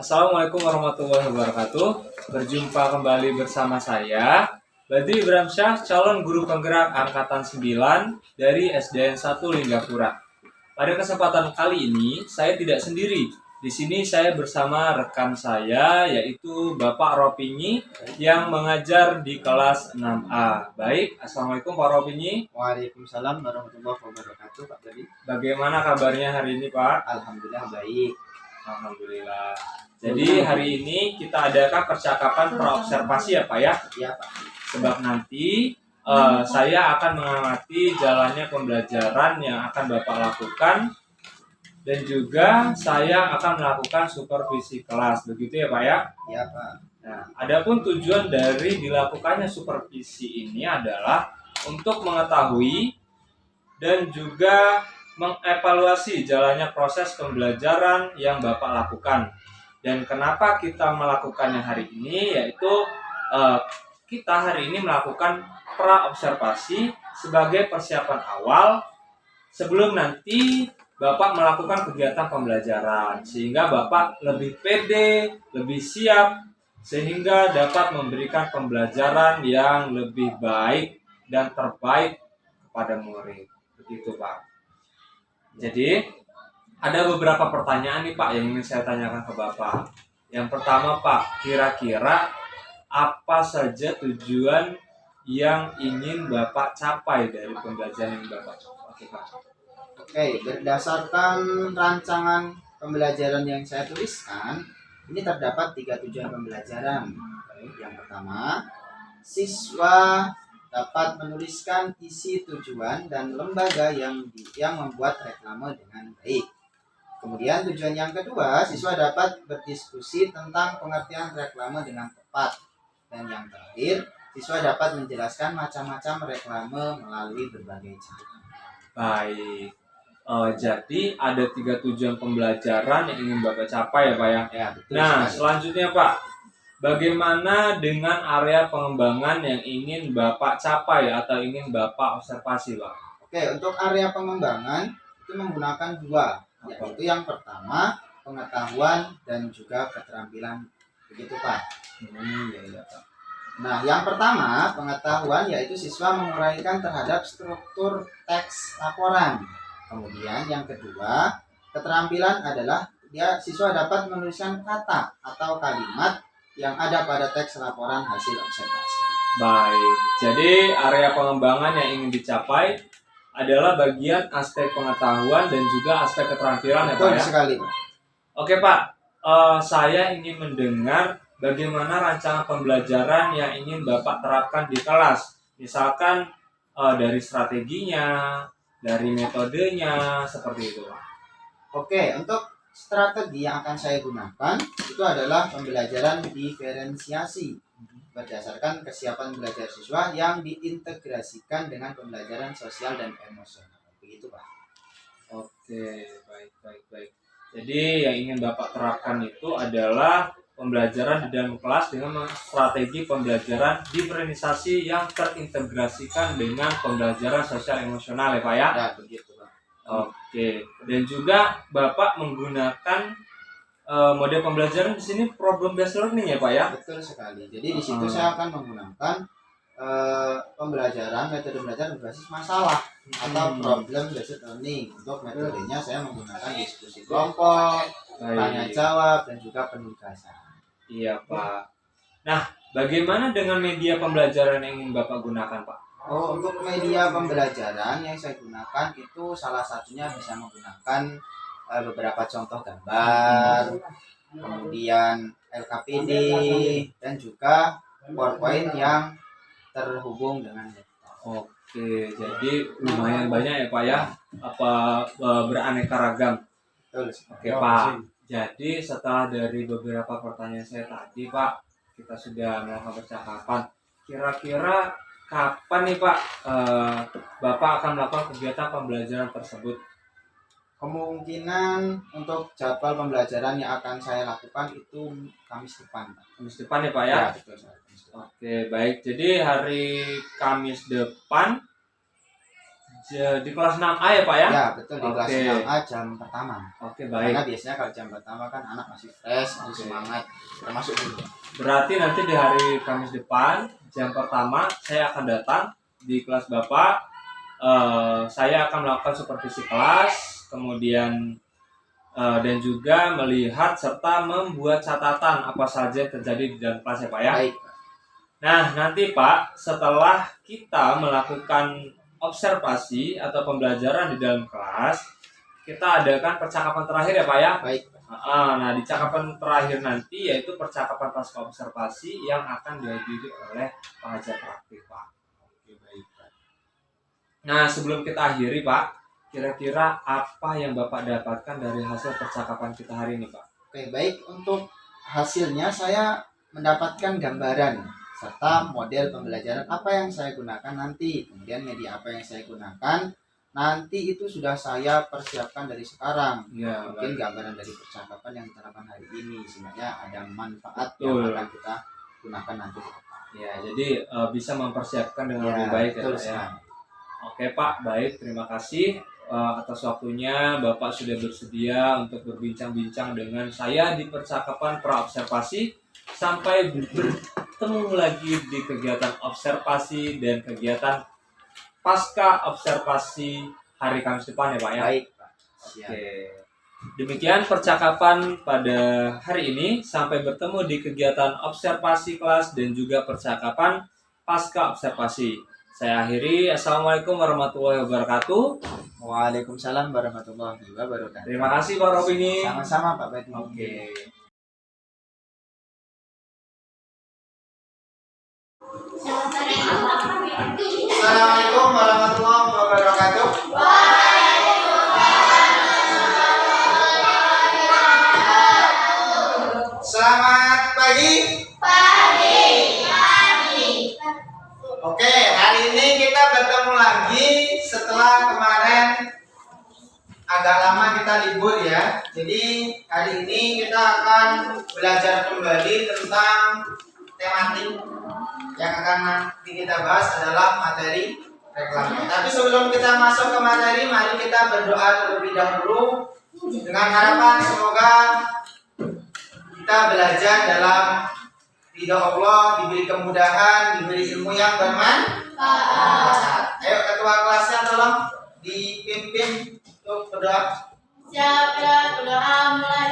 Assalamualaikum warahmatullahi wabarakatuh. Berjumpa kembali bersama saya, Badri Ibrahim Syah, calon guru penggerak angkatan 9 dari SDN 1 Linggapura. Pada kesempatan kali ini, saya tidak sendiri. Di sini saya bersama rekan saya, yaitu Bapak Ropingi yang mengajar di kelas 6A. Baik, Assalamualaikum Pak Ropingi. Waalaikumsalam warahmatullahi wabarakatuh, Pak Badi. Bagaimana kabarnya hari ini, Pak? Alhamdulillah baik. Alhamdulillah. Jadi hari ini kita adakan percakapan praobservasi ya Pak ya? Iya Pak. Sebab nanti saya akan mengamati jalannya pembelajaran yang akan Bapak lakukan dan juga saya akan melakukan supervisi kelas. Begitu ya Pak ya? Iya Pak. Nah, adapun tujuan dari dilakukannya supervisi ini adalah untuk mengetahui dan juga mengevaluasi jalannya proses pembelajaran yang Bapak lakukan. Dan kenapa kita melakukannya hari ini, yaitu kita hari ini melakukan praobservasi sebagai persiapan awal sebelum nanti Bapak melakukan kegiatan pembelajaran, sehingga Bapak lebih pede, lebih siap, sehingga dapat memberikan pembelajaran yang lebih baik dan terbaik kepada murid. Begitu Pak. Jadi ada beberapa pertanyaan nih Pak yang ingin saya tanyakan ke Bapak. Yang pertama Pak, kira-kira apa saja tujuan yang ingin Bapak capai dari pembelajaran yang Bapak lakukan? Oke, berdasarkan rancangan pembelajaran yang saya tuliskan, ini terdapat 3 tujuan pembelajaran. Yang pertama, siswa dapat menuliskan isi tujuan dan lembaga yang membuat reklame dengan baik. Kemudian tujuan yang kedua, siswa dapat berdiskusi tentang pengertian reklame dengan tepat. Dan yang terakhir, siswa dapat menjelaskan macam-macam reklame melalui berbagai cara. Baik, jadi ada 3 tujuan pembelajaran yang ingin Bapak capai ya Pak ya? Ya, betul. Nah, selanjutnya Pak, bagaimana dengan area pengembangan yang ingin Bapak capai atau ingin Bapak observasi Pak? Oke, untuk area pengembangan itu menggunakan 2. Yaitu yang pertama, pengetahuan dan juga keterampilan. Begitu Pak. Ya, Pak. Nah, yang pertama, pengetahuan yaitu siswa menguraikan terhadap struktur teks laporan. Kemudian yang kedua, keterampilan adalah siswa dapat menuliskan kata atau kalimat yang ada pada teks laporan hasil observasi. Baik, jadi area pengembangan yang ingin dicapai adalah bagian aspek pengetahuan dan juga aspek keterampilan ya Pak ya? Sekali Pak. Oke Pak, saya ingin mendengar bagaimana rancangan pembelajaran yang ingin Bapak terapkan di kelas. Misalkan dari strateginya, dari metodenya, seperti itu Pak. Oke, untuk strategi yang akan saya gunakan itu adalah pembelajaran diferensiasi berdasarkan kesiapan belajar siswa yang diintegrasikan dengan pembelajaran sosial dan emosional. Begitu Pak. Oke, baik. Jadi yang ingin Bapak terapkan itu adalah pembelajaran di dalam kelas dengan strategi pembelajaran diferensiasi yang terintegrasikan dengan pembelajaran sosial emosional ya Pak ya? Ya, begitu Pak. Oke, dan juga Bapak menggunakan model pembelajaran di sini problem based learning ya Pak ya? Betul sekali. Jadi di situ saya akan menggunakan pembelajaran metode belajar berbasis masalah atau problem based learning. Untuk metodenya saya menggunakan diskusi kelompok, tanya jawab dan juga penugasan. Iya Pak. Nah, bagaimana dengan media pembelajaran yang ingin Bapak gunakan Pak? Oh, untuk media pembelajaran yang saya gunakan itu salah satunya bisa menggunakan beberapa contoh gambar, kemudian LKPD dan juga PowerPoint yang terhubung dengan laptop. Oke, jadi lumayan banyak ya Pak ya, beraneka ragam. Oke Pak, jadi setelah dari beberapa pertanyaan saya tadi Pak, kita sudah melakukan percakapan. Kira-kira kapan nih Pak Bapak akan melakukan kegiatan pembelajaran tersebut? Kemungkinan untuk jadwal pembelajaran yang akan saya lakukan itu Kamis depan. Kamis depan ya Pak ya? Ya, betul. Oke, baik. Jadi hari Kamis depan di kelas 6A ya Pak ya? Ya, betul, di kelas Oke. 6A jam pertama. Oke, Karena baik. biasanya kalau jam pertama kan anak masih fresh, masih Oke. semangat, termasuk dulu. Berarti nanti di hari Kamis depan jam pertama saya akan datang di kelas Bapak. Saya akan melakukan supervisi kelas, kemudian dan juga melihat serta membuat catatan apa saja yang terjadi di dalam kelas ya Pak ya. Baik, Nah, nanti Pak, setelah kita melakukan observasi atau pembelajaran di dalam kelas, kita adakan percakapan terakhir ya Pak ya. baik. Nah, di cakapan terakhir nanti yaitu percakapan pasca observasi yang akan dihadiri oleh pengajar praktik Pak. Oke, baik, Pak. Nah, sebelum kita akhiri Pak, kira-kira apa yang Bapak dapatkan dari hasil percakapan kita hari ini Pak? Oke, baik. Untuk hasilnya saya mendapatkan gambaran serta model pembelajaran apa yang saya gunakan nanti, kemudian media apa yang saya gunakan nanti itu sudah saya persiapkan dari sekarang. Ya, Mungkin gambaran dari percakapan yang diterapkan hari ini sebenarnya ada manfaat Betul. yang akan kita gunakan nanti ke depan. Ya, jadi bisa mempersiapkan dengan Ya, lebih baik ya betul Pak ya. sekali. Oke Pak, baik, terima kasih atas waktunya. Bapak sudah bersedia untuk berbincang-bincang dengan saya di percakapan praobservasi. Sampai bertemu lagi di kegiatan observasi dan kegiatan pasca observasi hari Kamis depan ya Pak ya. Baik, Pak. Siap. Oke. Demikian percakapan pada hari ini. Sampai bertemu di kegiatan observasi kelas dan juga percakapan pasca observasi. Saya akhiri. Assalamualaikum warahmatullahi wabarakatuh. Waalaikumsalam warahmatullahi wabarakatuh. Terima kasih Pak Robini. Sama-sama Pak Badmi. Oke. Assalamualaikum warahmatullahi wabarakatuh. Selamat pagi. Oke, hari ini kita bertemu lagi setelah kemarin agak lama kita libur ya. Jadi hari ini kita akan belajar kembali tentang tematik yang akan nanti kita bahas adalah materi reklamasi. Tapi sebelum kita masuk ke materi, mari kita berdoa terlebih dahulu dengan harapan semoga kita belajar dalam ridho Allah, diberi kemudahan, diberi ilmu yang bermanfaat. Ayo ketua kelasnya tolong dipimpin untuk berdoa. Siap, berdoa mulai.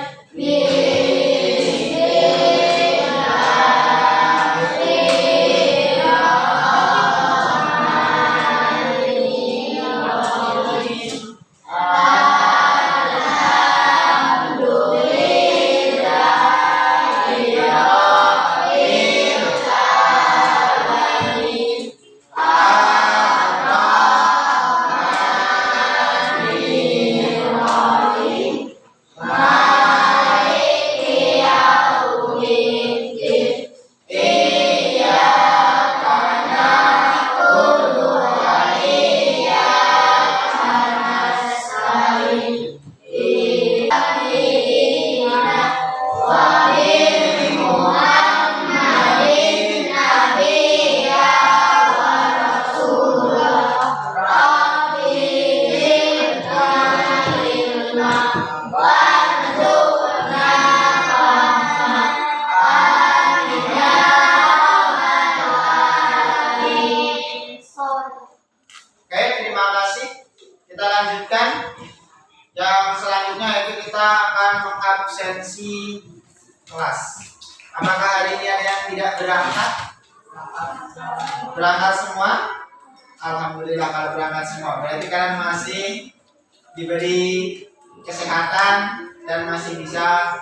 Oke, terima kasih. Kita lanjutkan. Yang selanjutnya yaitu kita akan mengabsensi kelas. Apakah hari ini ada yang tidak berangkat? Berangkat semua? Alhamdulillah kalau berangkat semua. Berarti kalian masih diberi kesehatan dan masih bisa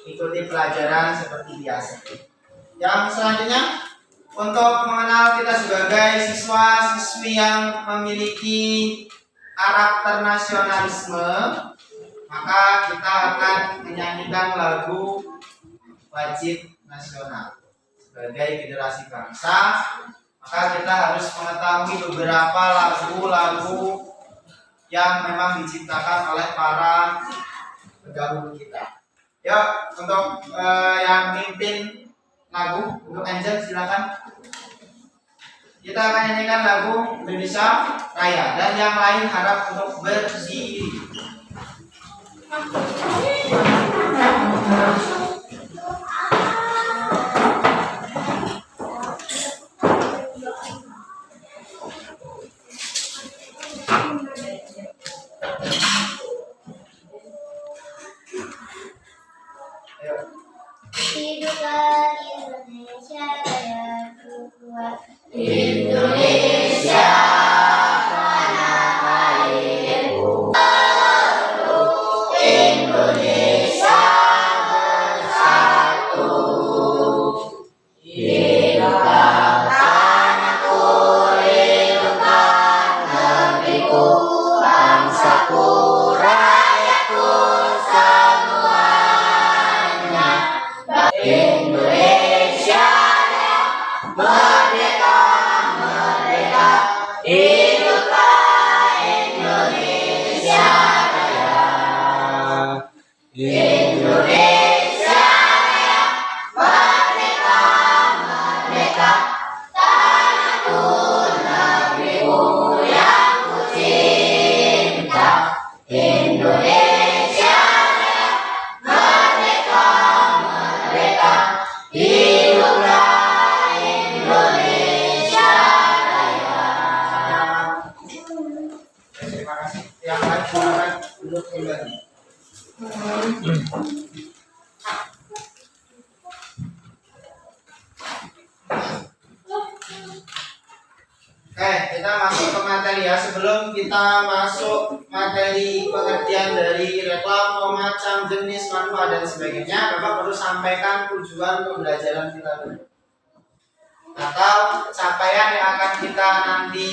ikuti pelajaran seperti biasa. Yang selanjutnya untuk mengenal kita sebagai siswa-siswi yang memiliki karakter nasionalisme, maka kita akan menyanyikan lagu wajib nasional. Sebagai generasi bangsa, maka kita harus mengetahui beberapa lagu-lagu yang memang diciptakan oleh para pendahulu kita. Ya, untuk yang mimpin lagu, untuk Angel silakan. kita akan nyanyikan lagu Indonesia Raya dan yang lain harap untuk berdiri. Hiduplah Indonesia Raya kuat. Indonesia tanah airku, Indonesia bersatu. Hiduplah tanahku, hiduplah negeriku, bangsaku, rakyatku semuanya. Indonesia merdeka, merdeka, hiduplah Indonesia Raya. Indonesia Raya, merdeka, merdeka, tanahku, negeriku yang ku cinta. Indonesia Raya, merdeka, merdeka, hiduplah Indonesia Raya. Terima kasih. Yang lain silakan duduk kembali. Oke, kita masuk ke materi ya. Sebelum kita masuk materi pengertian dari reklame, macam, jenis, manfaat dan sebagainya, Bapak perlu sampaikan tujuan pembelajaran kita dulu. Atau capaian yang akan kita nanti,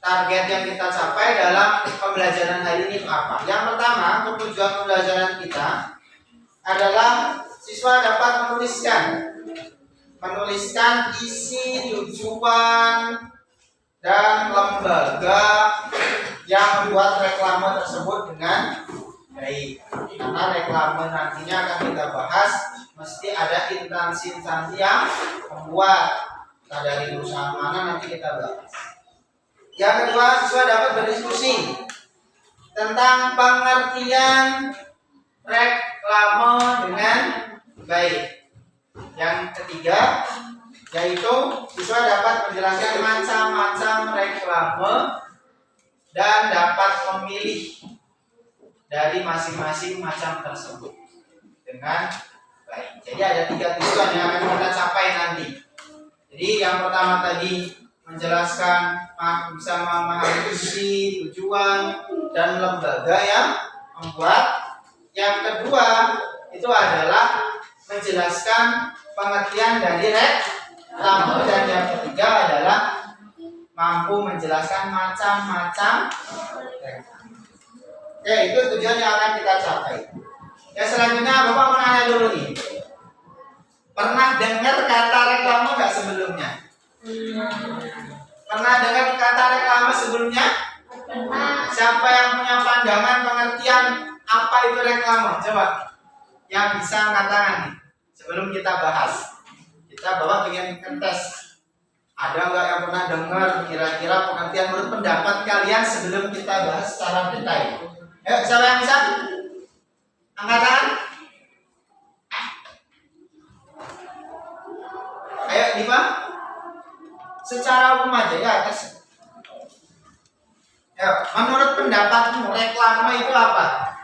target yang kita capai dalam pembelajaran hari ini apa? Yang pertama, tujuan pembelajaran kita adalah siswa dapat menuliskan isi, tujuan, dan lembaga yang membuat reklame tersebut dengan baik. Karena reklame nantinya akan kita bahas, mesti ada instansi-instansi yang membuat. Nah, dari perusahaan mana nanti kita bahas. Yang kedua, siswa dapat berdiskusi tentang pengertian reklame dengan baik. Yang ketiga, yaitu siswa dapat menjelaskan macam-macam reklame dan dapat memilih dari masing-masing macam tersebut dengan baik. Jadi ada 3 tujuan yang akan kita capai nanti. Jadi yang pertama tadi menjelaskan bisa memahami isi, tujuan, dan lembaga yang membuat. Yang kedua itu adalah menjelaskan pengertian dari reklame, dan yang ketiga adalah mampu menjelaskan macam-macam reklame. Oke, itu tujuan yang akan kita capai. Ya, selanjutnya Bapak mau nanya dulu nih. Pernah dengar kata reklame nggak sebelumnya? Pernah dengar kata reklame sebelumnya? Siapa yang punya pandangan pengertian apa itu reklame? Coba yang bisa angkat tangan nih. Sebelum kita bahas, kita bawa pengen tes. Ada nggak yang pernah dengar kira-kira pengertian menurut pendapat kalian sebelum kita bahas secara detail? Ayo, siapa yang bisa? Angkat tangan. Ayo, Diva. Secara umum aja ya, atas. Ayo, menurut pendapatmu reklame itu apa?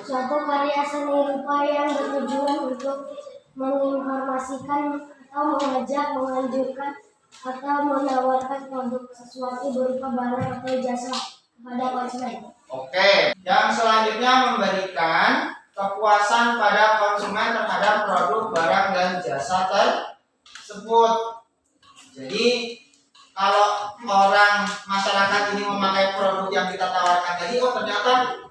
Suatu karya seni rupa yang bertujuan untuk menginformasikan atau mengajak, menganjurkan, atau menawarkan produk sesuatu berupa barang atau jasa kepada konsumen. Oke, yang selanjutnya memberikan kepuasan pada konsumen terhadap produk, barang, dan jasa tersebut. Jadi kalau orang masyarakat ini memakai produk yang kita tawarkan tadi, oh ternyata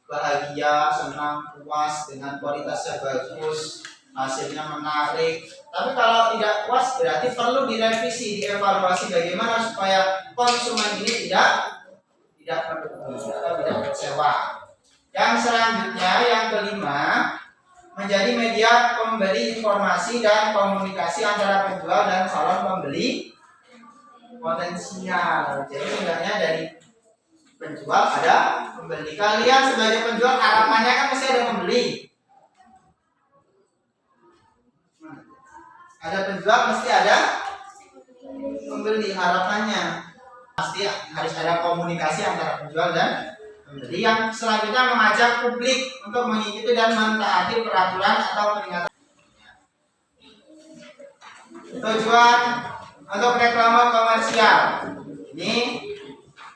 bahagia, senang, puas dengan kualitasnya bagus, hasilnya menarik. Tapi kalau tidak puas berarti perlu direvisi, dievaluasi bagaimana supaya konsumen ini tidak merugi atau tidak kecewa. Yang selanjutnya, yang kelima, menjadi media pemberi informasi dan komunikasi antara penjual dan calon pembeli potensial. Jadi sebenarnya dari penjual ada pembeli. Kalian sebagai penjual harapannya kan pasti ada pembeli. Ada penjual mesti ada pembeli, harapannya pasti harus ada komunikasi antara penjual dan pembeli yang selanjutnya mengajak publik untuk mengikuti dan mentaati peraturan atau peringatan. Tujuan untuk reklame komersial ini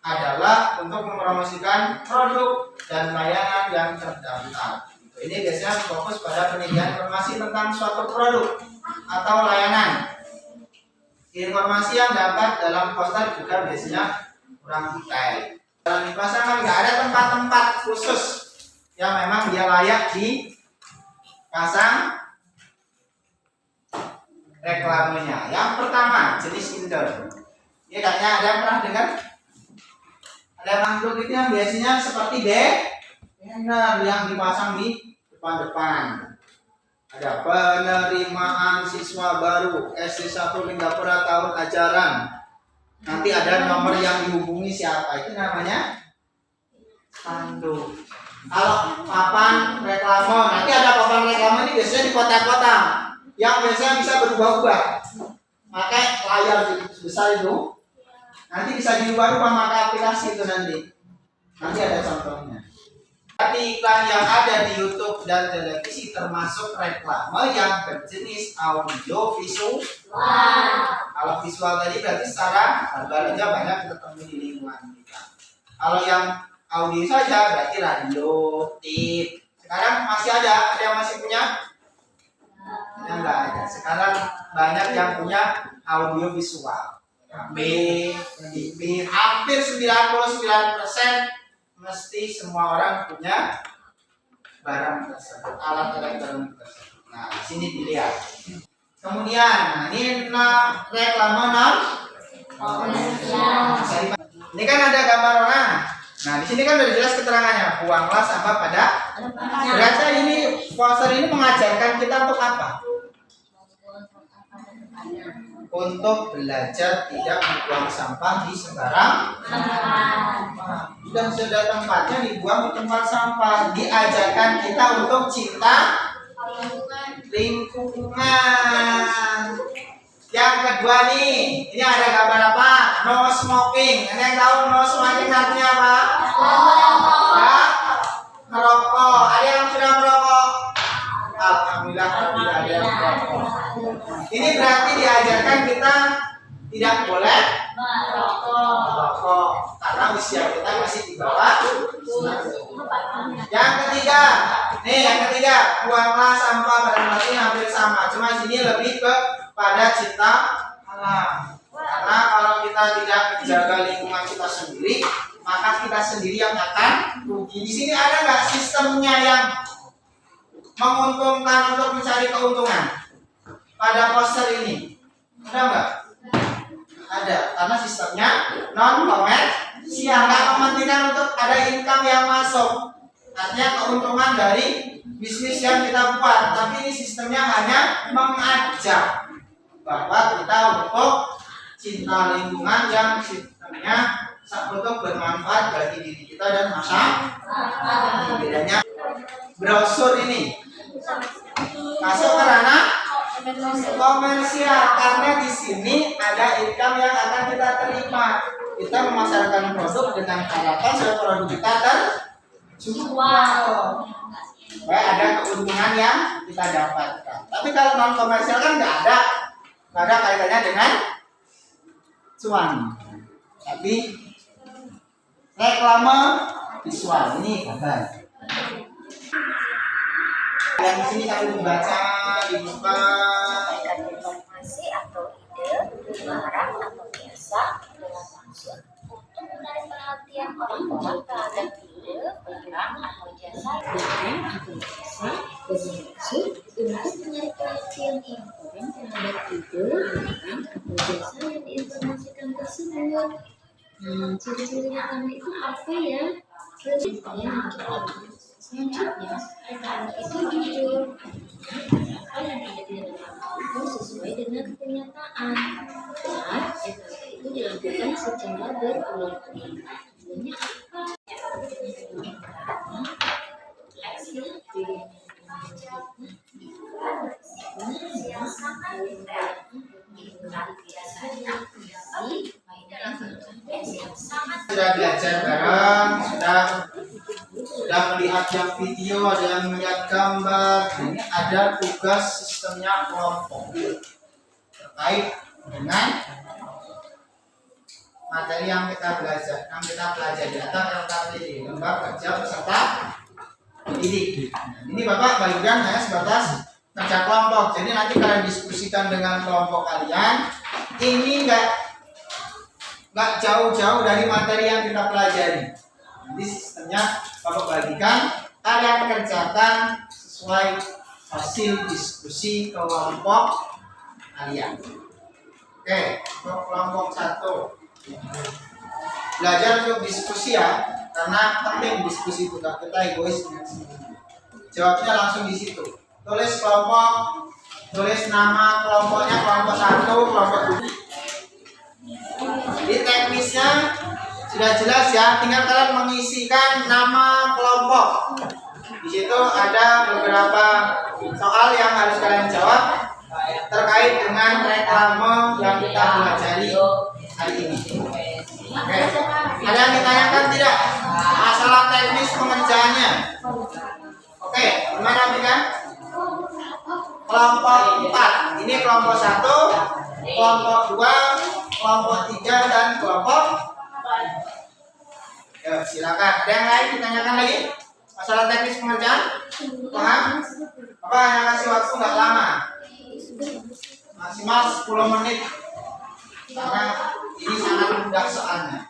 adalah untuk mempromosikan produk dan layanan yang terdaftar. Ini biasanya fokus pada penyediaan informasi tentang suatu produk atau layanan. Informasi yang dapat dalam poster juga biasanya kurang detail. Dalam dipasangkan nggak ada tempat-tempat khusus yang memang dia layak dipasang reklamenya. Yang pertama jenis indoor. Ini kayaknya ada yang pernah dengar? Ada makhluk itu yang biasanya seperti banner yang dipasang di depan-depan. Ada penerimaan siswa baru SD 1 Linggapura tahun ajaran. Nanti ada nomor yang dihubungi siapa, itu namanya spanduk. Kalau papan reklame, nanti ada papan reklame ini biasanya di kotak-kotak yang biasanya bisa berubah-ubah. Pakai layar besar itu, nanti bisa diubah-ubah pakai aplikasi itu nanti. Nanti ada contohnya. Tapi iklan yang ada di YouTube dan televisi termasuk reklame yang berjenis audio visual. Kalau visual tadi berarti secara verbal aja banyak ketemu di lingkungan kita. Kalau yang audio saja berarti radio, tip. Sekarang masih ada yang masih punya? Yang enggak ada. Sekarang banyak yang punya audio visual. HP, TV, hampir 99% mesti semua orang punya barang tersebut, alat elektronik tersebut. Nah, di sini dilihat. Kemudian, ini reklame ini kan ada gambar orang. Nah, di sini kan sudah jelas keterangannya. Buanglah sampah pada berarti ini poster ini mengajarkan kita untuk apa? Untuk belajar tidak membuang sampah di sembarang tempat. Dan sudah tempatnya dibuang di tempat sampah. Diajarkan kita untuk cinta lingkungan. Yang kedua nih, ini ada gambar apa? No smoking. Ini yang tahu no smoking artinya apa? Ya, merokok. Ada yang sudah merokok? Alhamdulillah tidak ada yang merokok. Ini berarti diajarkan kita tidak boleh merokok karena usia kita masih di bawah 9. Yang ketiga, buanglah sampah pada tempat ini hampir sama. Cuma sini lebih kepada cinta alam. Karena kalau kita tidak menjaga lingkungan kita sendiri, maka kita sendiri yang akan rugi. Di sini ada nggak sistemnya yang menguntungkan untuk mencari keuntungan pada poster ini? Ada nggak? Ada, karena sistemnya non komersial, nggak mementingkan untuk ada income yang masuk, artinya keuntungan dari bisnis yang kita buat, tapi ini sistemnya hanya mengajak bahwa kita untuk cinta lingkungan yang sistemnya untuk bermanfaat bagi diri kita dan masyarakat. Bedanya brosur ini masuk ke ranah komersial karena di sini ada income yang akan kita terima. Kita memasarkan produk dengan harapan supaya produk kita terjual. Supaya ada keuntungan yang kita dapatkan. Tapi kalau non komersial kan nggak ada kaitannya dengan cuan. Tapi reklame visual ini gambar. Dan di sini kami membaca dibuka informasi atau ide, barang atau biasa dengan maksud untuk menarik perhatian orang-orang terhadap ide, barang atau jasa dengan maksud untuk menarik perhatian orang terhadap ide, barang atau jasa yang diinformasikan tersebut. Ciri-ciri reklame itu apa ya? Yang kita Selanjutnya, pertanyaan itu jujur. Apa yang ada di dalam itu sesuai dengan kenyataan. Dan etalase itu dilakukan secara berulang-ulang. Contohnya apa? Hasil yang sangat biasanya Sudah belajar bareng, sudah melihat yang video, ada yang melihat gambar. Ini ada tugas sistemnya kelompok terkait dengan materi yang kita pelajari atau LKPD, lembar kerja peserta didik. Ini Bapak bagikan hanya sebatas kerja kelompok. Jadi nanti kalian diskusikan dengan kelompok kalian. Ini nggak jauh-jauh dari materi yang kita pelajari. Nanti sistemnya Bapak bagikan, kalian kerjakan sesuai hasil diskusi kelompok kalian. Oke, untuk kelompok 1 belajar untuk diskusi ya, karena penting diskusi, bukan kita egois dengan sendiri. Jawabnya langsung di situ. Tulis kelompok, tulis nama kelompoknya, kelompok 1, kelompok 2. Di teknisnya sudah jelas ya, tinggal kalian mengisikan nama kelompok. Di situ ada beberapa soal yang harus kalian jawab terkait dengan reklame yang kita pelajari hari ini. Oke, ada yang ditanyakan tidak? Masalah teknis pengerjaannya. Oke, gimana kan? Kelompok 4. Ini kelompok 1, kelompok 2, kelompok 3 dan kelompok. Ya, silakan. Ada yang lain ditanyakan lagi? Masalah teknis pengerjaan? Paham? Apa hanya kasih waktu nggak lama? Maksimal 10 menit. Karena ini sangat mudah soalnya.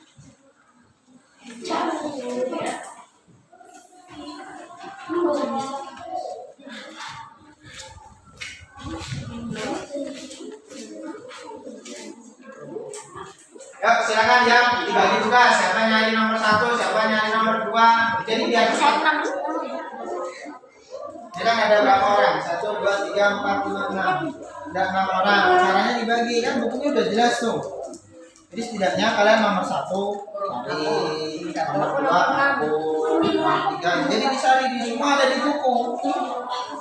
Ya, silakan ya, dibagi juga siapa yang nyari nomor 1, siapa yang nyari nomor 2. Jadi biar ya kan ada berapa orang? 1, 2, 3, 4, 5, 6. Ada 6 orang. Caranya dibagi kan bukunya udah jelas tuh. Jadi setidaknya kalian nomor 1 cari, nomor 2 aku, nomor 3. Jadi dicari di semua ada di buku.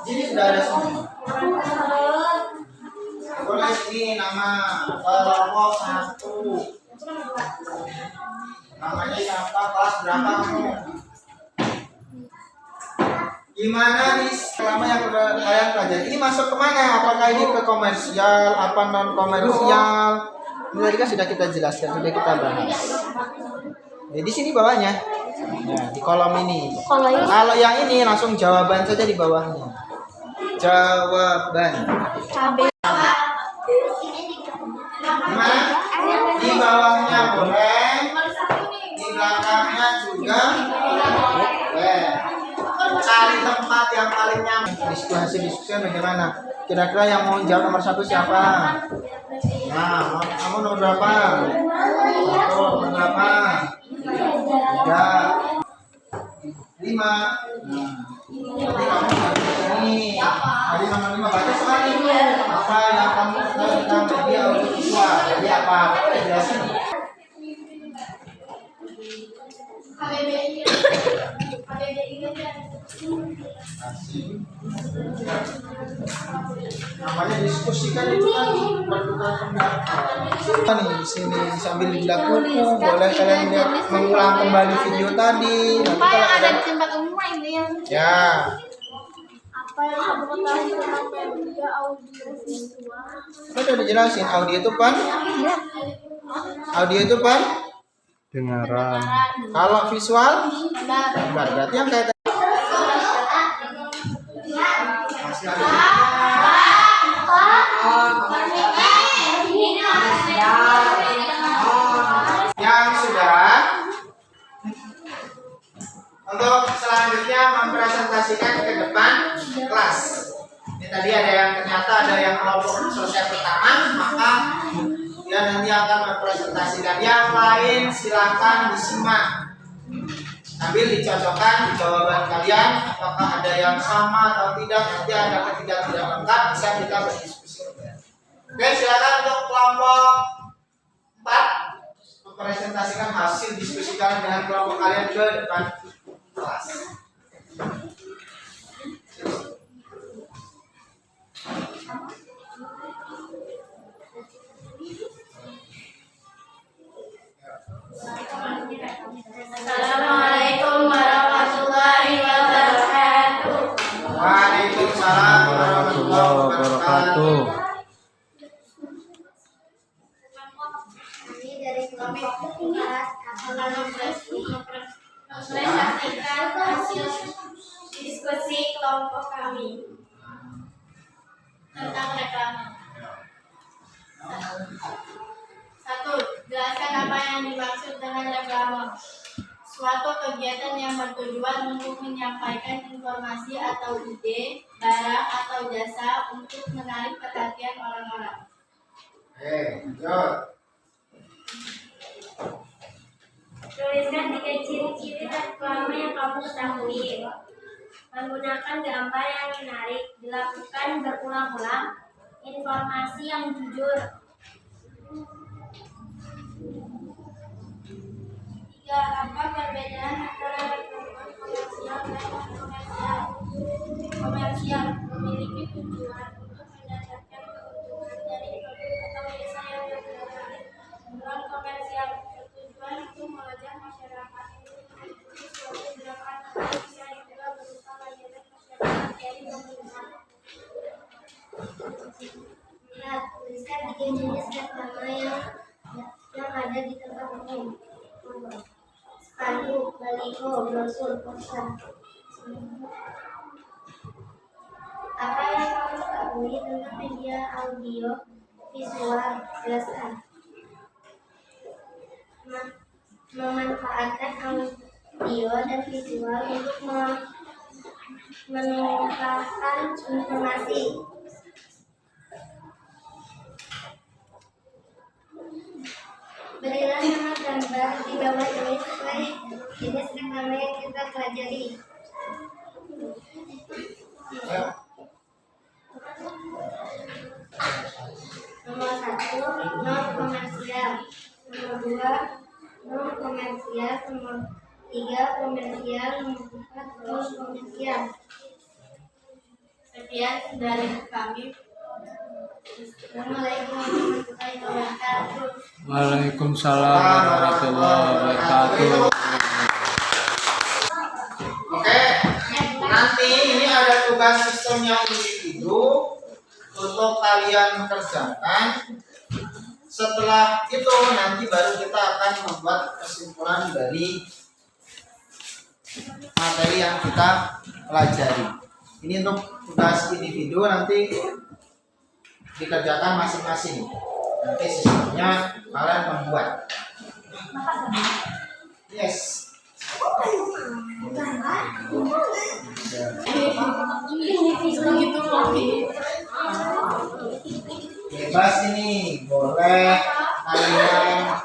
Jadi sudah ada semua. Boleh ini nama kelompok 1. Namanya siapa, kelas berapa kamu? Gimana nih selama yang kalian pelajari? Ini masuk kemana? Apakah ini ke komersial, apa non komersial? Ini tadi kan sudah kita jelaskan, sudah kita bahas. Di sini bawahnya, nah, di kolom ini. Kalau yang ini langsung jawaban saja di bawahnya. Jawaban. Gimana? Di bawahnya boleh, di belakangnya juga boleh. Cari tempat yang paling nyaman. Diskusi bagaimana? Kira-kira yang mau jawab nomor 1 siapa? Nah, kamu nomor berapa? 1, nomor berapa? 3, 5. Nanti kamu ini. Tadi nomor 5 baca sekali. Apa yang kamu tentang media audiovisual? Jadi apa? Jelasin. Namanya diskusikan itu kan bertukar pendapat. Nih di sini sambil dilihat buku, boleh kalian lihat mengulang kembali video tadi. Nanti kalau ada di tempat umum ini yang ya. apa yang kamu ketahui tentang media audiovisual? Kita udah jelasin audio itu dengaran. Kalau visual gambar. Berarti yang kayak masih ada. Yang sudah untuk selanjutnya mempresentasikan ke depan kelas. Ini tadi ada yang ternyata ada yang kelompok selesai pertama, maka dia nanti akan mempresentasikan. Yang lain silakan disimak. Sambil dicocokkan di jawaban kalian, apakah ada yang sama atau tidak. Nanti ada ketika tidak lengkap bisa kita berdiskusi. Oke, silakan untuk kelompok 4 mempresentasikan hasil diskusi kalian dengan kelompok kalian ke depan kelas. Assalamualaikum warahmatullahi wabarakatuh. Waalaikumsalam warahmatullahi wabarakatuh. Kami dari kelompok 4 akan Mempresentasikan hasil diskusi kelompok kami tentang reklame. 1. Jelaskan apa yang dimaksud dengan reklame. Suatu kegiatan yang bertujuan untuk menyampaikan informasi atau ide, barang atau jasa untuk menarik perhatian orang-orang. Lanjut. Tuliskan 3 ciri-ciri reklame yang kamu ketahui. Menggunakan gambar yang menarik, dilakukan berulang-ulang. Informasi yang jujur. 3. Apa perbedaan antara reklame komersial dan non-komersial? Komersial memiliki tujuan untuk mendapatkan keuntungan dari produk atau jasa yang dijual. Non-komersial bertujuan untuk mengajak masyarakat untuk mengikuti suatu gerakan atau bisa juga berupa layanan masyarakat dari pemerintah. Lihat, tuliskan 3 jenis reklame yang ada di tempat umum. Spanduk, baliho, brosur, poster. Apa yang kamu ketahui tentang media audio visual? Jelaskan. Memanfaatkan audio dan visual untuk meningkatkan informasi. Berilah nama gambar di bawah ini sesuai jenis reklame yang kita pelajari. Nomor 1, non komersial. Nomor 2, non komersial. Nomor 3, komersial. Nomor 4, non komersial. Sekian dari kami. Assalamualaikum warahmatullahi wabarakatuh. Waalaikumsalam warahmatullahi wabarakatuh. Oke, nanti ini ada tugas sistem yang individu untuk kalian kerjakan. Setelah itu nanti baru kita akan membuat kesimpulan dari materi yang kita pelajari. Ini untuk tugas individu nanti dikerjakan masing-masing. Nanti sistemnya kalian membuat. Yes. Bebas ini, boleh kalian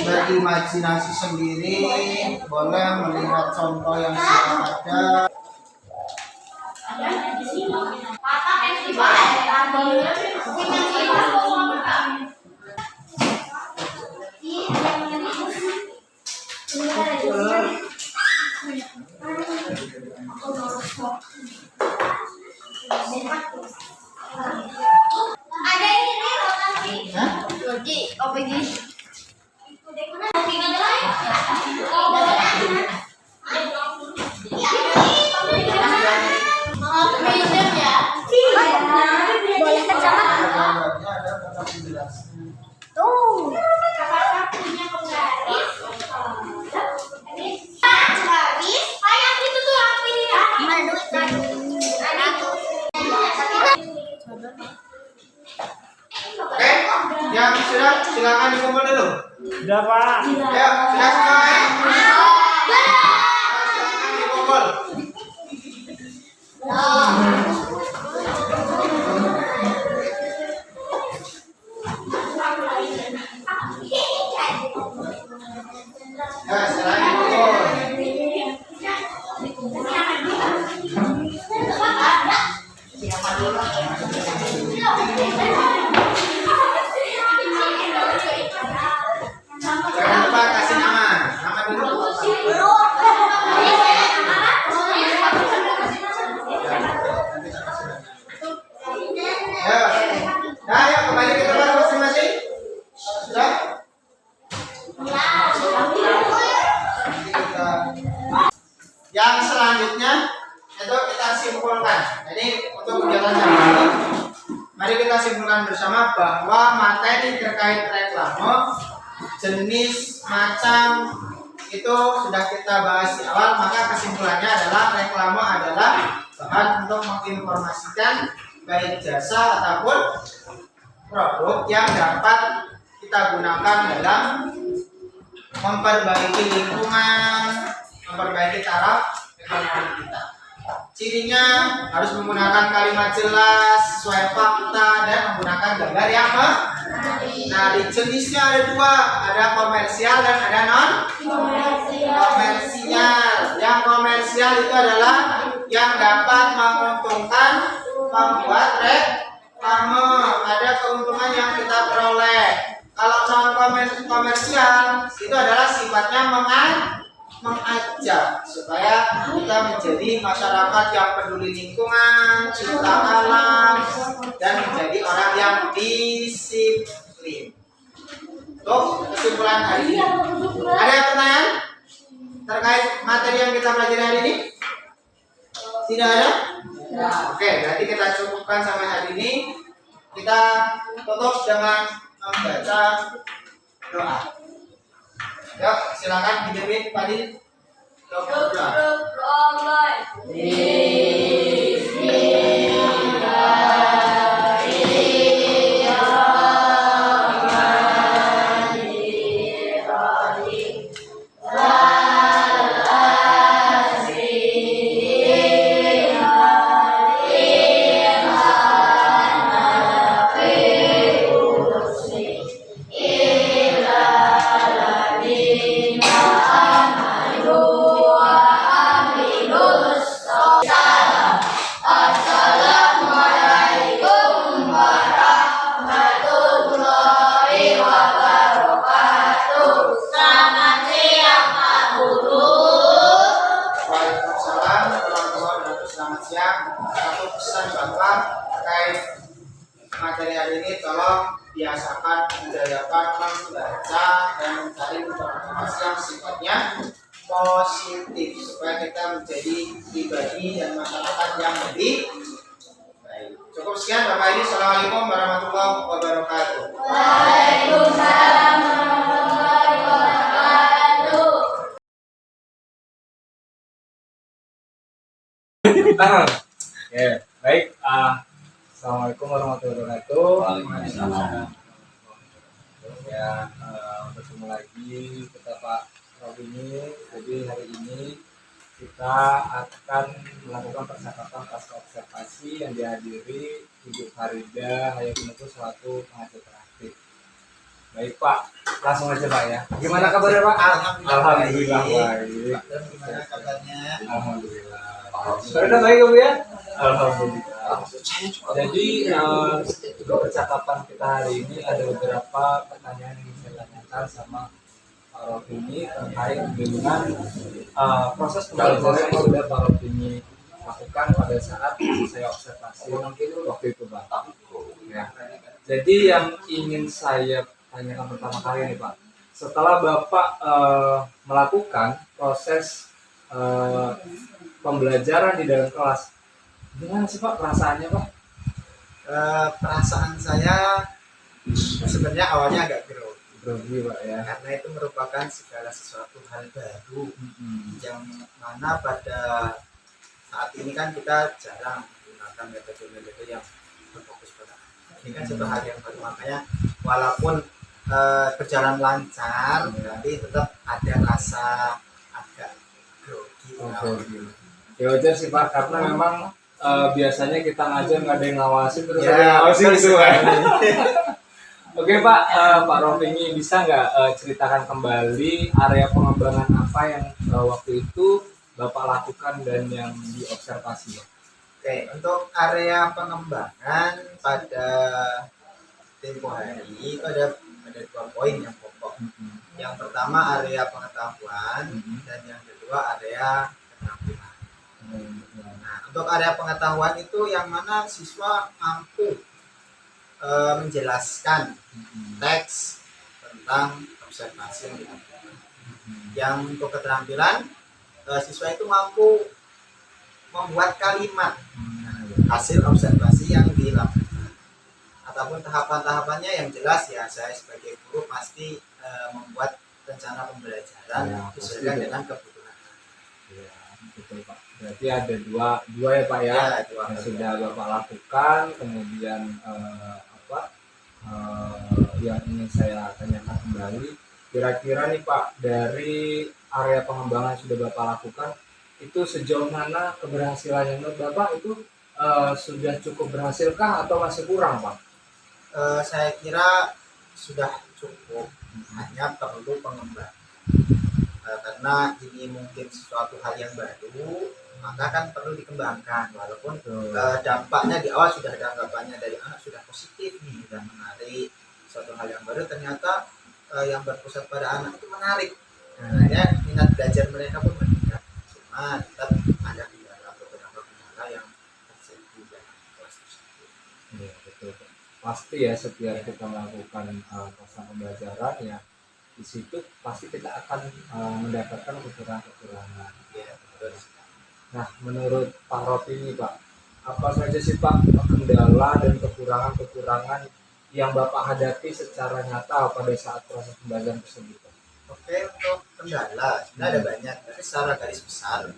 berimajinasi sendiri, boleh melihat contoh yang sudah ada. Ada ini nih rotasi. Hah? Lagi, kau pergi. Boleh kacamata. Ada kata penjelasan. Tuh. Apakah punya penggaris? Garis? Ayam itu tuh apa ini? Gimana duit kan? Oke, yang sudah silakan dikumpul dulu. Sudah Pak. Ayo, sudah semua ya? Silakan dikumpul. Ya, silakan dikumpul. bahwa materi terkait reklame, jenis, macam itu sudah kita bahas di awal, maka kesimpulannya adalah reklame adalah bahan untuk menginformasikan baik jasa ataupun produk yang dapat kita gunakan dalam memperbaiki lingkungan, memperbaiki taraf ekonomi kita. Cirinya harus menggunakan kalimat jelas, sesuai fakta, dan menggunakan gambar yang menarik. Jenisnya ada dua, ada komersial dan ada non komersial. Yang komersial itu adalah yang dapat menguntungkan membuat reklame. Ada keuntungan yang kita peroleh. Kalau non komersial itu adalah sifatnya mengajak supaya kita menjadi masyarakat yang peduli lingkungan, cinta alam, dan menjadi orang yang disiplin. Tuh kesimpulan hari ini. Ada pertanyaan terkait materi yang kita pelajari hari ini? Tidak ada? Oke, berarti kita cukupkan sampai hari ini. Kita tutup dengan membaca doa. Yuk, silakan dipimpin Pak Din. Doa. Waalaikumsalam warahmatullahi wabarakatuh. Selamat siang. Satu pesan bahwa terkait materi hari ini, tolong biasakan, budayakan membaca dan mencari informasi yang sifatnya positif supaya kita menjadi pribadi dan masyarakat yang lebih baik. Cukup sekian Bapak Ibu. Assalamualaikum warahmatullahi wabarakatuh. Waalaikumsalam warahmatullahi wabarakatuh. Oke, baik. Assalamualaikum warahmatullahi wabarakatuh. Waalaikumsalam. Ya, bertemu lagi kita Pak Robini. Jadi hari ini kita akan melakukan percakapan pasca observasi yang dihadiri Ibu Farida Hayatunatu selaku pengajar praktik. Baik Pak, langsung aja Pak ya. Gimana kabarnya Pak? Alhamdulillah baik. Dan gimana kabarnya? Alhamdulillah. Sudah baik ya Bu ya? Alhamdulillah. Jadi untuk percakapan kita hari ini ada beberapa pertanyaan yang saya tanyakan sama Pak Robini terkait dengan proses pembelajaran yang sudah Pak Robini lakukan pada saat saya observasi waktu itu Pak. Ya. Jadi yang ingin saya tanyakan pertama kali nih Pak, setelah Bapak melakukan proses pembelajaran di dalam kelas, gimana sih Pak perasaannya Pak? Perasaan saya sebenarnya awalnya agak Grogi Pak ya. karena itu merupakan segala sesuatu hal baru yang mana pada saat ini kan kita jarang menggunakan metode-metode yang berfokus pada ini kan satu hal yang baru, makanya walaupun berjalan lancar tapi tetap ada rasa agak grogi. Ya wajar sih Pak, karena memang biasanya kita ngajar nggak ada yang ngawasin terus Ya, ada yang ngawasin betul gitu kan. sekali. Oke Pak, Pak Robini bisa nggak ceritakan kembali area pengembangan apa yang waktu itu Bapak lakukan dan yang diobservasi? Oke, untuk area pengembangan pada tempo hari itu ada 2 poin yang pokok. Yang pertama area pengetahuan dan yang kedua area keterampilan. Nah, untuk area pengetahuan itu yang mana siswa mampu menjelaskan teks tentang observasi yang dilakukan. Yang untuk keterampilan, siswa itu mampu membuat kalimat hasil observasi yang dilakukan. Atau Adapun tahapan-tahapannya yang jelas ya saya sebagai guru pasti membuat rencana pembelajaran Ya, disesuaikan pasti. dengan kebutuhan. Ya, betul Pak. Berarti ada dua ya Pak ya, Ya, itu yang akan. sudah Bapak lakukan, kemudian yang ingin saya tanyakan kembali, kira-kira nih Pak, dari area pengembangan yang sudah Bapak lakukan, itu sejauh mana keberhasilannya menurut Bapak itu sudah cukup berhasilkah atau masih kurang Pak? Saya kira sudah cukup, hanya perlu pengembangan. Karena ini mungkin sesuatu hal yang baru, maka kan perlu dikembangkan. Walaupun dampaknya di awal sudah ada anggapannya dari anak sudah positif nih, sudah menarik, suatu hal yang baru ternyata yang berpusat pada anak itu menarik. Nah, minat belajar mereka pun meningkat. Cuma tetap ada beberapa kendala yang terjadi dalam kelas tersebut. Iya, betul Pak. Pasti ya setiap kita melakukan kelas pembelajaran ya di situ pasti kita akan mendapatkan kekurangan-kekurangan. Ya, betul. Nah, menurut Pak Rofi ini Pak, apa saja sih Pak kendala dan kekurangan-kekurangan yang Bapak hadapi secara nyata pada saat proses pembelajaran tersebut Pak? Oke, untuk kendala sebenarnya ada banyak, tapi secara garis besar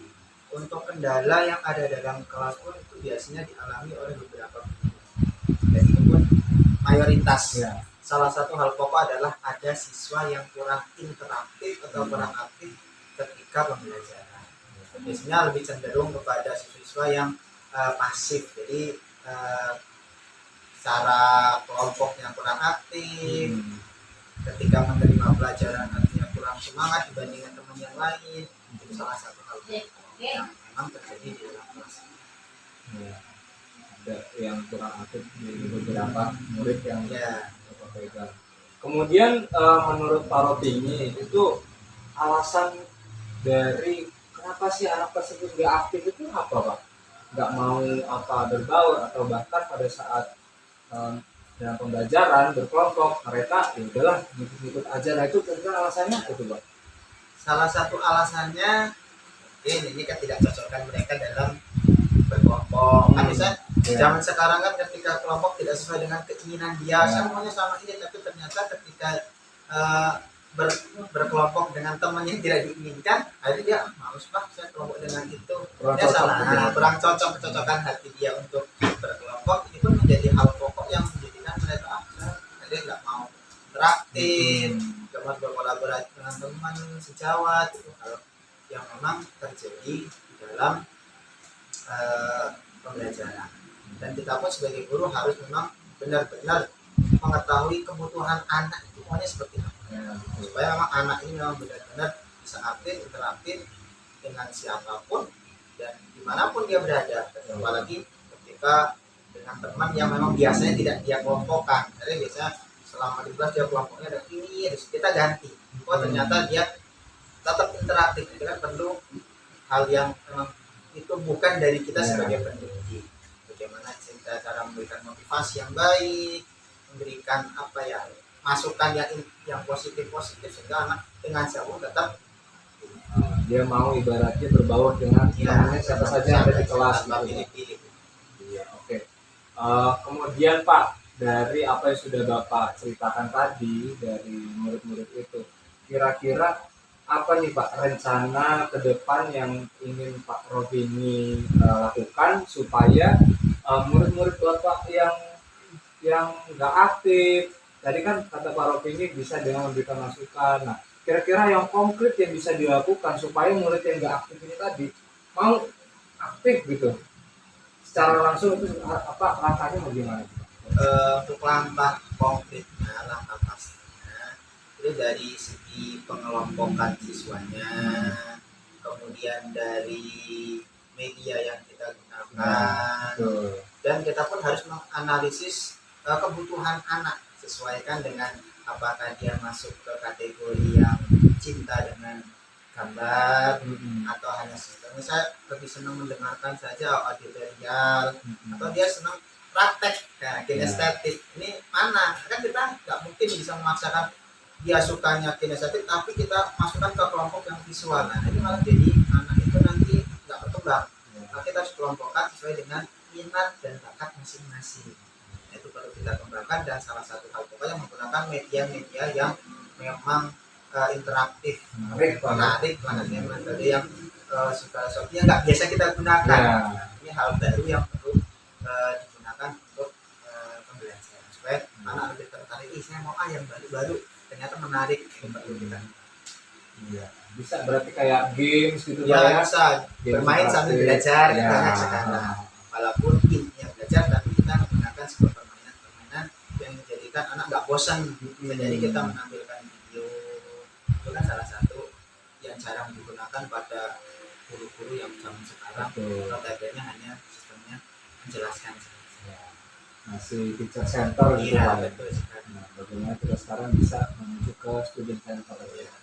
untuk kendala yang ada dalam kelas pun itu biasanya dialami oleh beberapa guru. Dan itu pun mayoritas. Ya. Salah satu hal pokok adalah ada siswa yang kurang interaktif atau kurang aktif ketika pembelajaran. Biasanya lebih cenderung kepada siswa yang pasif, jadi secara kelompoknya kurang aktif, ketika menerima pelajaran artinya kurang semangat dibandingkan teman yang lain. Itu salah satu hal yang memang terjadi di dalam kelas. Ya. Ada yang kurang aktif di beberapa murid yang Ya, Bapak pegang. Kemudian menurut Pak Rofi ini itu alasan dari kenapa sih anak tersebut nggak aktif itu apa Pak? Nggak mau berbaur atau bahkan pada saat dalam pembelajaran berkelompok mereka ya udahlah ikut-ikut aja. Nah itu kira-kira alasannya apa tuh Pak? salah satu alasannya ini ketidakcocokan mereka dalam berkelompok. Kan bisa zaman sekarang kan ketika kelompok tidak sesuai dengan keinginan dia, semuanya sama ini, tapi ternyata ketika berkelompok dengan teman yang tidak diinginkan, akhirnya dia males Pak, saya kelompok dengan itu. Dia salah, kurang cocokan hati dia untuk berkelompok. Ini pun menjadi hal pokok yang menjadikan mereka dia nggak mau interaktif, nggak mau berkolaborasi dengan teman sejawat. Itu hal yang memang terjadi di dalam pembelajaran. Dan kita pun sebagai guru harus memang benar-benar mengetahui kebutuhan anak itu maunya seperti apa, supaya memang anak ini memang benar-benar bisa aktif, interaktif dengan siapapun dan dimanapun dia berada. Apalagi ketika dengan teman yang memang biasanya tidak dia kelompokkan. Jadi biasanya selama di kelas dia kelompoknya ada ini, terus kita ganti. Oh ternyata dia tetap interaktif. Itu kan perlu hal yang memang itu bukan dari kita sebagai pendidik. Bagaimana cara memberikan motivasi yang baik, memberikan masukan yang positif sehingga anak dengan siapapun tetap dia mau ibaratnya berbaur dengan temannya siapa saja yang ada di kelas gitu. pilih-pilih. Iya, oke. Kemudian Pak, dari apa yang sudah Bapak ceritakan tadi dari murid-murid itu, kira-kira apa nih Pak rencana ke depan yang ingin Pak Rofi ini lakukan supaya murid-murid Bapak yang nggak aktif, tadi kan kata Pak Rofi ini bisa dengan memberikan masukan. Nah, kira-kira yang konkret yang bisa dilakukan supaya murid yang nggak aktif ini tadi mau aktif gitu, secara langsung itu langkahnya bagaimana? Untuk langkah konkretnya, langkah pastinya itu dari segi pengelompokan siswanya, kemudian dari media yang kita gunakan, dan kita pun harus menganalisis kebutuhan anak, sesuaikan dengan apakah dia masuk ke kategori yang cinta dengan gambar atau hanya sistemnya saya lebih senang mendengarkan saja auditorial atau dia senang praktek kinestetik. Ini mana kan kita nggak mungkin bisa memaksakan dia sukanya kinestetik tapi kita masukkan ke kelompok yang visual. Nah ini malah jadi anak itu nanti nggak berkembang. Nah, kita harus kelompokkan sesuai dengan minat dan bakat masing-masing. Itu perlu kita kembangkan, dan salah satu hal pokoknya menggunakan media-media yang memang interaktif, menarik banget ya metode yang segala sesuatunya nggak biasa kita gunakan. Ini hal baru yang perlu digunakan untuk pembelajaran supaya anak lebih tertarik. Saya mau yang baru-baru, ternyata menarik, itu perlu kita. Iya, bisa berarti kayak games gitu Ya, Pak, bisa bermain sambil belajar, ya. banyak sekarang. Walaupun intinya belajar, tapi kita menggunakan sebuah permainan yang menjadikan anak nggak bosan. Jadi kita menampilkan video, itu kan salah satu yang jarang digunakan pada guru-guru yang zaman sekarang. Notabene hanya sistemnya menjelaskan saja. Masih teacher center gitu Iya, Pak. betul sekali. Nah, bagaimana kita sekarang bisa menuju ke student center ya.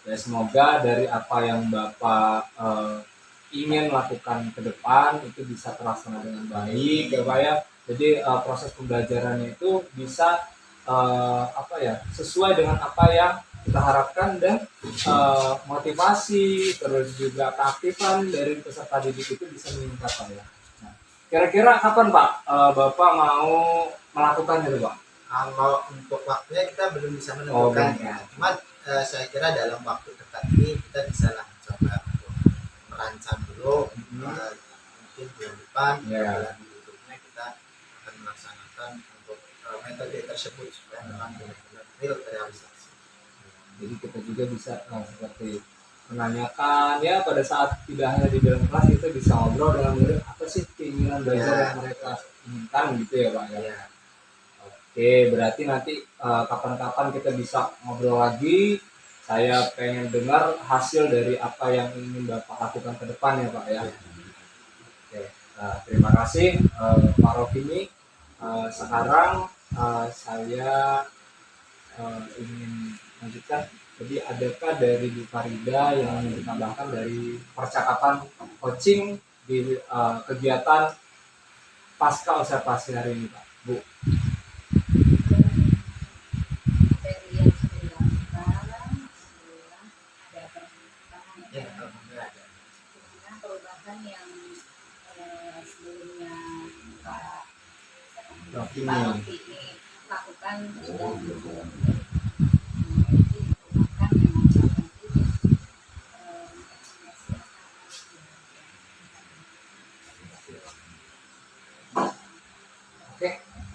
Ya, semoga dari apa yang Bapak ingin lakukan ke depan itu bisa terlaksana dengan baik ya Pak ya. Jadi proses pembelajarannya itu bisa sesuai dengan apa yang kita harapkan, dan motivasi terus juga keaktifan dari peserta didik itu bisa meningkat Pak ya. Nah, kira-kira kapan Pak Bapak mau melakukan itu Pak? Kalau untuk waktunya kita belum bisa menentukan ya. Cuma saya kira dalam waktu dekat ini kita bisa lah coba untuk merancang dulu. Mungkin bulan depan, bulan berikutnya kita akan melaksanakan untuk metode tersebut supaya memang benar-benar real terrealisasi. Jadi kita juga bisa seperti menanyakan ya, pada saat tidak hanya di dalam kelas kita bisa ngobrol dengan murid, apa sih keinginan belajar yang mereka inginkan gitu ya Pak ya. Oke, berarti nanti kapan-kapan kita bisa ngobrol lagi. Saya pengen dengar hasil dari apa yang ingin Bapak lakukan ke depan ya Pak ya. Oke, terima kasih Pak Rofini. Sekarang saya ingin lanjutkan. Jadi adakah dari Bu Farida yang ingin ditambahkan dari percakapan coaching di kegiatan pasca observasi hari ini Pak? Bu. Perubahan yang sebelumnya Pak Rofini lakukan sudah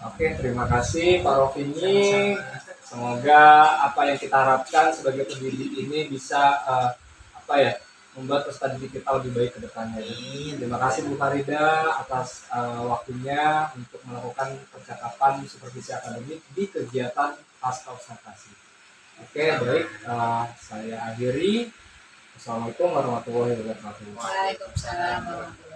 Oke, terima kasih Pak Rofini. Semoga apa yang kita harapkan sebagai pendidik ini bisa membuat peserta didik kita lebih baik ke depannya. Terima kasih Bu Farida atas waktunya untuk melakukan percakapan supervisi akademik di kegiatan pasca observasi. Oke, baik, saya akhiri. Assalamualaikum warahmatullahi wabarakatuh. Waalaikumsalam warahmatullahi wabarakatuh.